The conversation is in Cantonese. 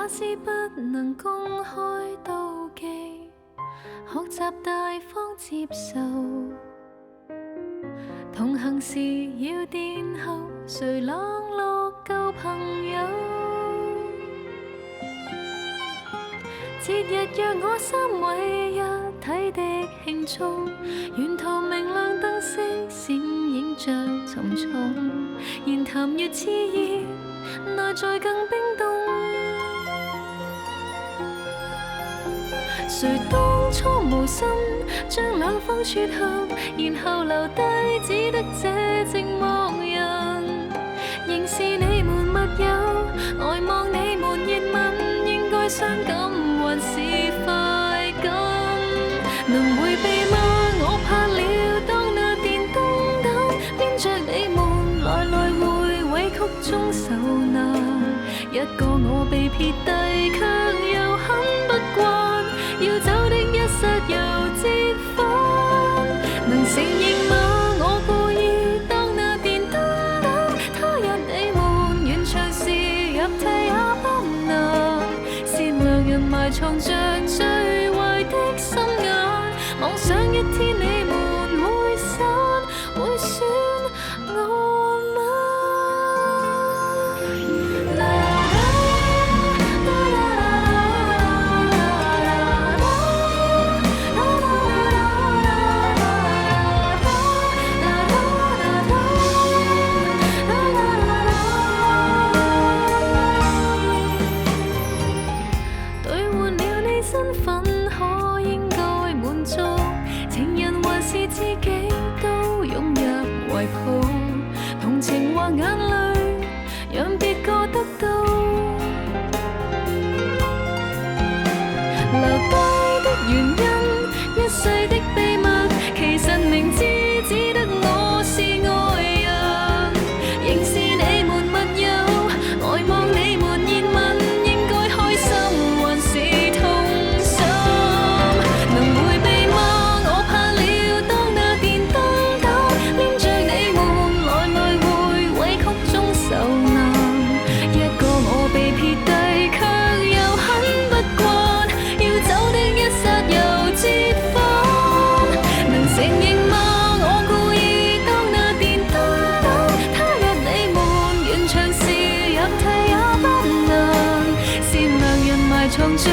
假使不能公開妒忌，學習大方接受，同行時要殿後，誰冷落舊朋友？節日約我3位一體的慶祝，沿途明亮燈飾閃映着沉重，言談越熾熱，內在更冰凍。誰當初無心將兩方撮合，然後留低只得這寂寞人。仍是你們密友，呆望你們熱吻，應該傷感還是快感？能迴避嗎？我怕了，當那電燈膽編着你們來來回委曲中受難。一個我被撇低，卻又很不慣，要走的一剎又折返。能承認嗎？我故意當那電燈膽，他日你們完場時入替也不難。善良人埋藏着最壞的心眼，妄想一天你們會散，會選我嗎？同情或眼淚，讓別個得到。留低的原因，一世的秘密，其實明知只得我是愛人，仍是你們密友，呆望你們熱吻，應該開心還是痛心？能迴避嗎？我怕了，當那電燈膽黏着你們來來回委曲中受難。一個我被撇低，卻又很不慣，要走的一剎又折返。能承認嗎？我故意當那電燈膽，他日你們完場時入替也不難。善良人埋藏着